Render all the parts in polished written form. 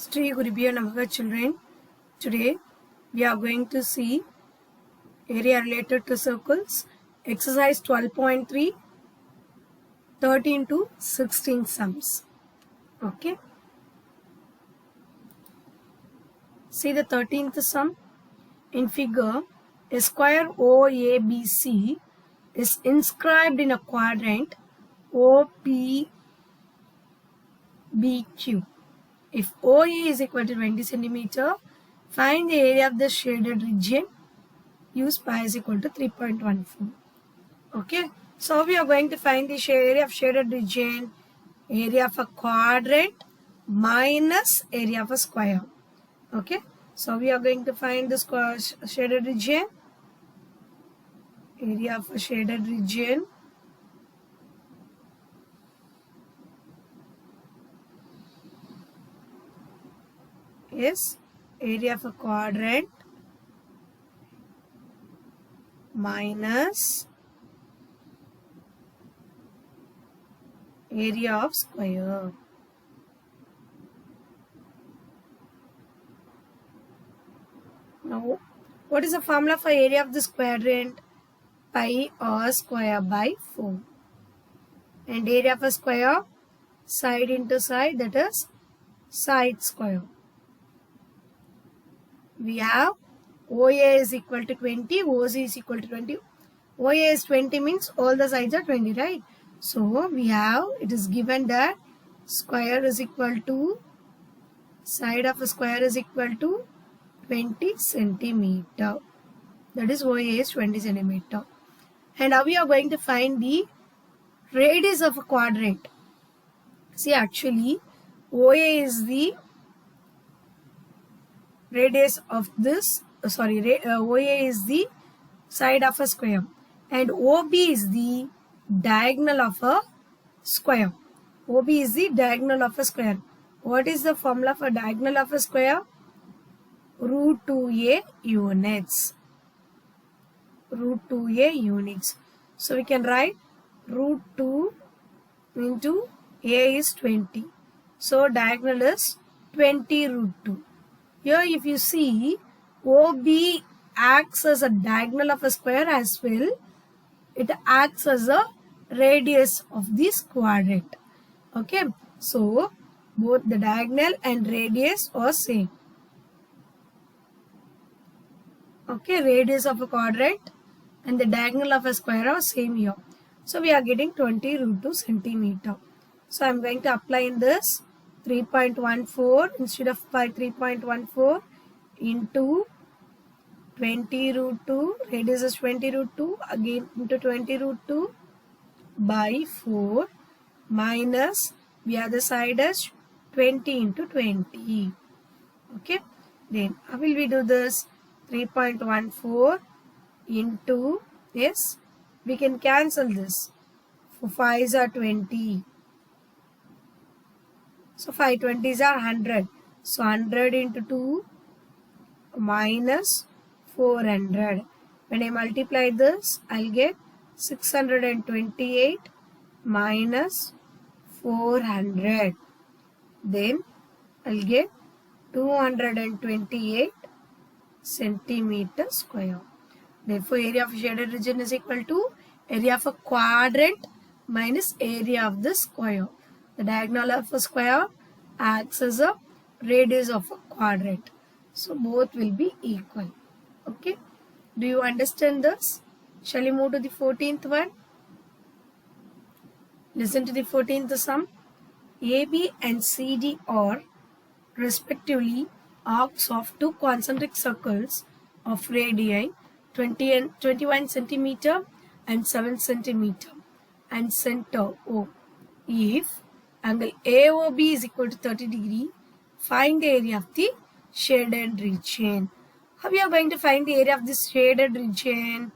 Sri Gurubhyo Namaha children. Today we are going to see area related to circles. Exercise 12.3 13 to 16 sums. Okay. See the 13th sum. In figure, a square OABC is inscribed in a quadrant OPBQ. If OA is equal to 20 centimeter, find the area of the shaded region. Use pi is equal to 3.14. Okay, so we are going to find the area of shaded region, area of a quadrant minus area of a square. Okay, so we are going to find the square shaded region, area of a shaded region is area of a quadrant minus area of square. Now, what is the formula for area of this quadrant? Pi r square by 4. And area of a square, side into side, that is side square. We have OA is equal to 20, OC is equal to 20. OA is 20 means all the sides are 20, right? So we have, it is given that square is equal to, side of a square is equal to 20 centimeter. That is OA is 20 centimeter. And now we are going to find the radius of a quadrant. See, actually OA is the radius of this, OA is the side of a square and OB is the diagonal of a square. OB is the diagonal of a square. What is the formula for diagonal of a square? Root 2a units. Root 2a units. So we can write root 2 into a is 20. So diagonal is 20 root 2. Here if you see, OB acts as a diagonal of a square as well. It acts as a radius of this quadrant. Okay. So both the diagonal and radius are same. Okay. Radius of a quadrant and the diagonal of a square are same here. So we are getting 20 root 2 centimeter. So I am going to apply in this 3.14 instead of by 3.14 into 20 root 2, radius is 20 root 2, again into 20 root 2 by 4 minus, the other side is 20 into 20. Okay, then how will we do this? 3.14 into, yes, we can cancel this. For 5s are 20. So 5 20s are 100. So 100 into 2 minus 400. When I multiply this, I'll get 628 minus 400. Then I'll get 228 centimeter square. Therefore, area of shaded region is equal to area of a quadrant minus area of the square. The diagonal of a square acts as a radius of a quadrant. So both will be equal. Okay. Do you understand this? Shall we move to the 14th one? Listen to the 14th sum. AB and CD are respectively arcs of two concentric circles of radii 20 and 21 centimeter and 7 centimeter and center O. If angle AOB is equal to 30 degree, find the area of the shaded region. How we are going to find the area of this shaded region?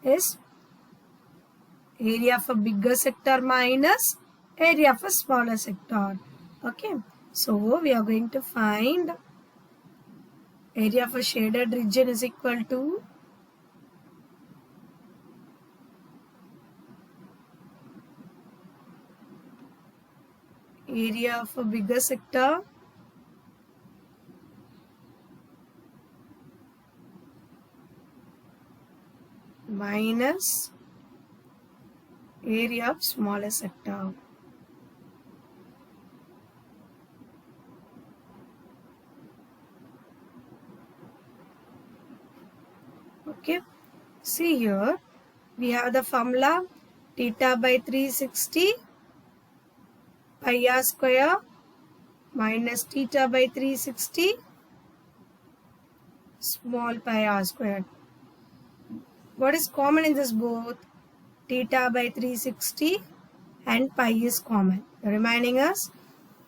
Is area of a bigger sector minus area of a smaller sector. Okay, so we are going to find area of a shaded region is equal to area of a bigger sector minus area of smallest sector. Okay, see here we have the formula theta by 360 pi r square minus theta by 360 small pi r squared. What is common in this both? Theta by 360 and pi is common. The remaining is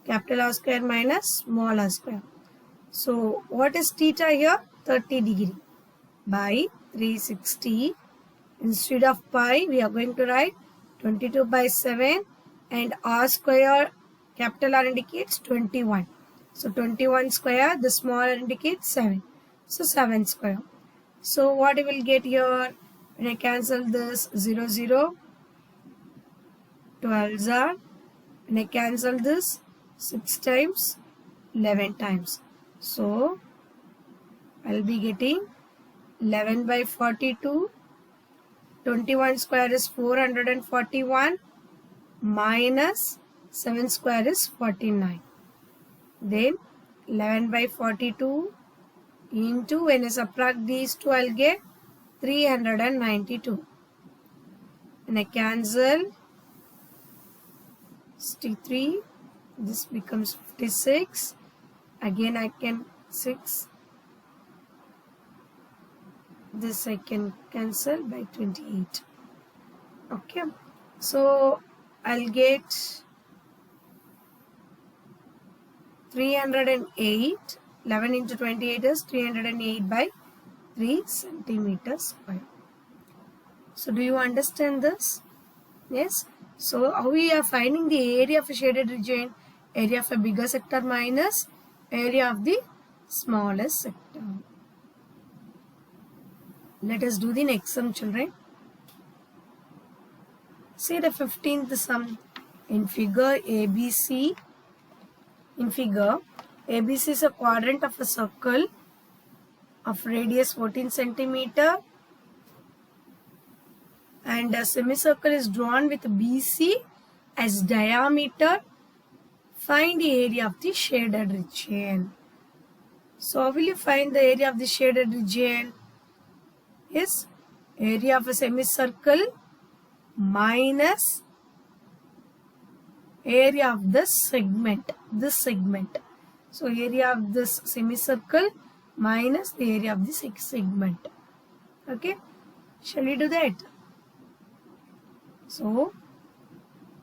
capital R square minus small r square. So what is theta here? 30 degree by 360. Instead of pi, we are going to write 22 by 7 and r square, capital R indicates 21. So 21 square, the small r indicates 7. So 7 square. So what we will get here? When I cancel this 0, 0, 12s are. When I cancel this 6 times, 11 times. So I'll be getting 11 by 42. 21 square is 441 minus 7 square is 49. Then 11 by 42 into, when I subtract these two, I'll get 392. When I cancel 63, this becomes 56. Again I can 6. This I can cancel by 28. Okay, so I'll get 308. 11 into 28 is 308 by 3 centimeters square. So do you understand this? Yes. So how we are finding the area of a shaded region? Area of a bigger sector minus area of the smallest sector. Let us do the next sum, children. See the 15th sum. In figure ABC. In figure, ABC is a quadrant of a circle of radius 14 centimeter, and a semicircle is drawn with BC as diameter. Find the area of the shaded region. So how will you find the area of the shaded region? Is area of a semicircle minus area of the segment, this segment. So area of this semicircle minus the area of this segment. Okay, shall we do that? So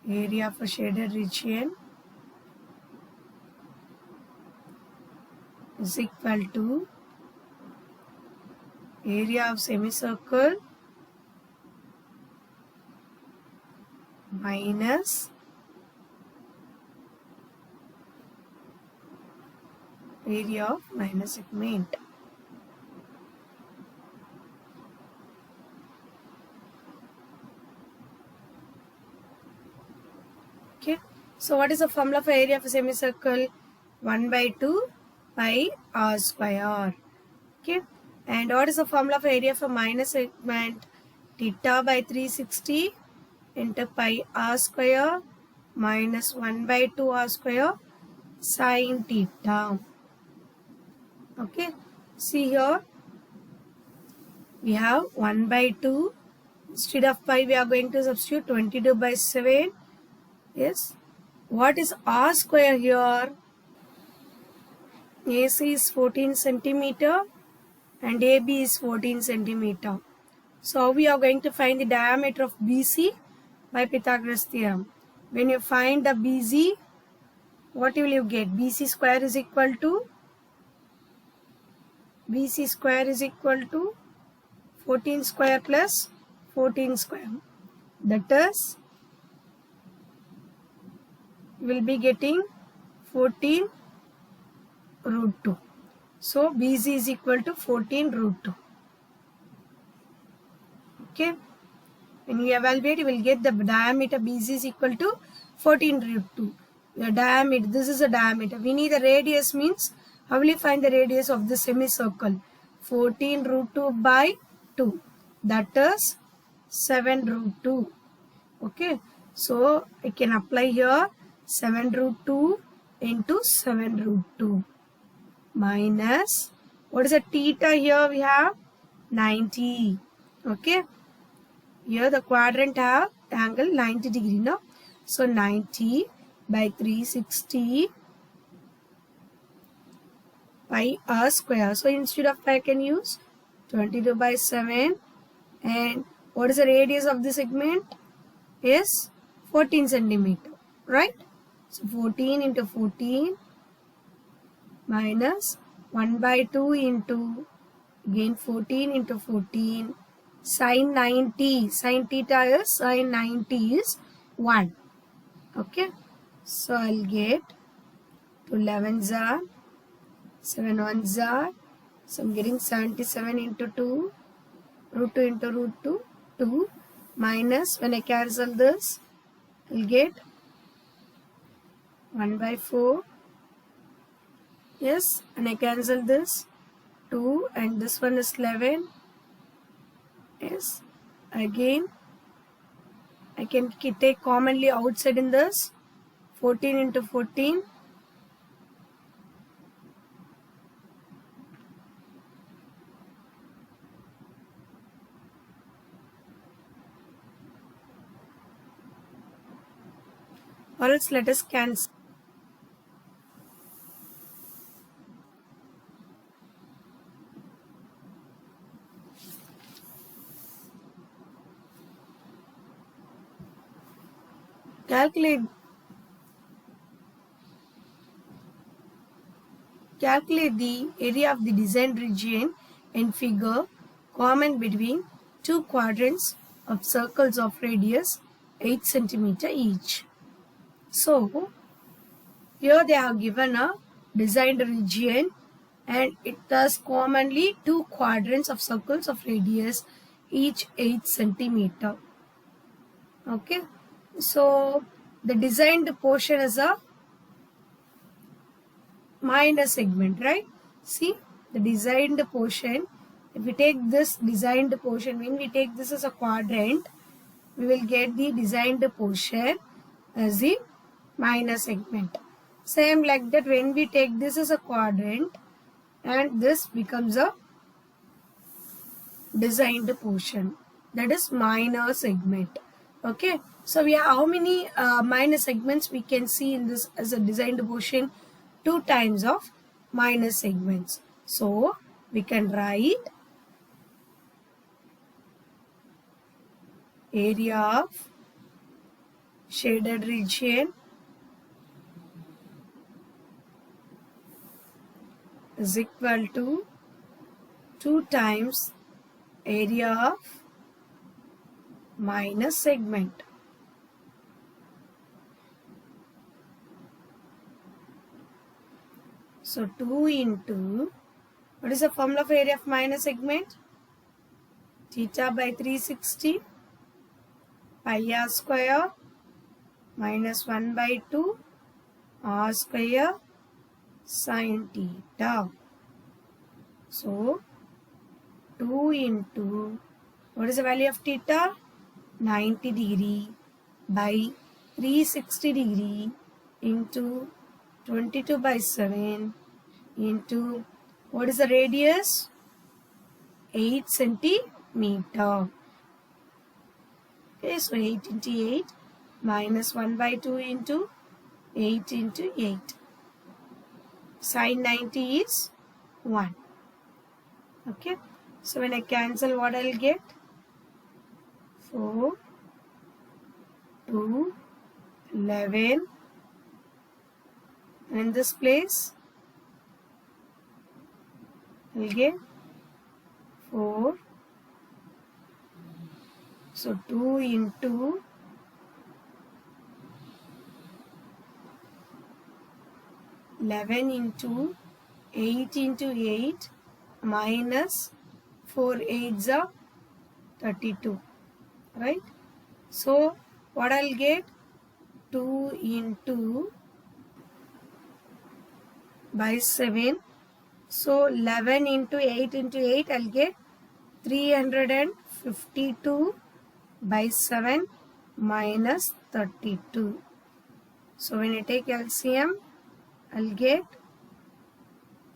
area of a shaded region is equal to area of semicircle minus area of minor segment. Okay, so what is the formula for area of a semicircle? 1 by 2 pi r square. Okay, and what is the formula for area for minor segment? Theta by 360 into pi r square minus 1 by 2 r square sin theta. Okay, see here we have 1 by 2. Instead of pi we are going to substitute 22 by 7. Yes, what is r square here? AC is 14 centimeter and AB is 14 centimeter. So we are going to find the diameter of BC by Pythagoras theorem. When you find the BC, what will you get? BC square is equal to 14 square plus 14 square. That is, will be getting 14 root 2. So BC is equal to 14 root 2. Okay. When we evaluate, we will get the diameter BC is equal to 14 root 2. The diameter, this is a diameter. We need the radius, means how will you find the radius of the semicircle? 14 root 2 by 2. that is 7 root 2. Okay, so I can apply here 7 root 2 into 7 root 2 minus, what is the theta here? We have 90. Okay, here the quadrant have angle 90 degree now. So 90 by 360 pi r square. So instead of pi I can use 22 by 7. And what is the radius of the segment? Is 14 centimeter, right? So 14 into 14 minus 1 by 2 into again 14 into 14 sin 90. Sin theta is sin 90 is 1. Okay, so I'll get 2 11s are 7 1s are, so I'm getting 77 into 2 root 2 into root 2 2 minus, when I cancel this I'll get 1 by 4. Yes, and I cancel this 2 and this one is 11. Yes, again I can take commonly outside in this 14 into 14. Or else let us cancel. Calculate the area of the designed region in figure common between two quadrants of circles of radius 8 cm each. So here they have given a designed region and it has commonly two quadrants of circles of radius each 8 cm. Okay, so the designed portion is a minor segment, right? See, the designed portion, if we take this designed portion, when we take this as a quadrant, we will get the designed portion as the minor segment. Same like that, when we take this as a quadrant and this becomes a designed portion, that is minor segment. Okay, so we have how many minor segments we can see in this as a designed portion? 2 times of minor segments. So we can write area of shaded region is equal to 2 times area of minor segment. So 2 into, what is the formula for area of minor segment? Theta by 360 pi r square minus 1 by 2 r square sin theta. So 2 into, what is the value of theta? 90 degree by 360 degree into 22 by 7 into, what is the radius? 8 centimeter. Okay, so 8 into 8 minus 1 by 2 into 8 into 8. Sin 90 is 1. Okay, so when I cancel, what I'll get? 4, 2, 11. And in this place, I'll get 4. So 2 into 11 into 8 into 8 minus 4 8s are 32, right? So what I'll get? 2 into by 7. So 11 into 8 into 8, I'll get 304 52 by 7 minus 32. So when I take LCM, I'll get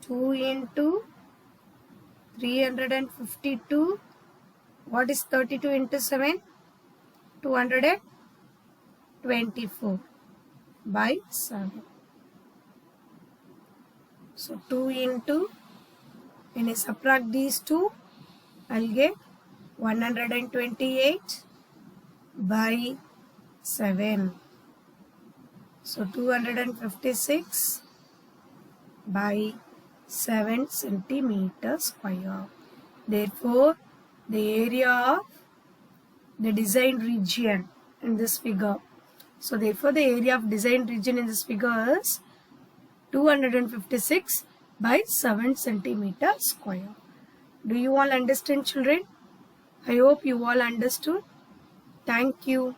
2 into 352. What is 32 into 7? 224 by 7. So 2 into, when I subtract these two, I'll get 128 by 7. So 256 by 7 centimeters square. Therefore, the area of the designed region in this figure. So therefore, the area of designed region in this figure is 256 by 7 centimeters square. Do you all understand, children? I hope you all understood. Thank you.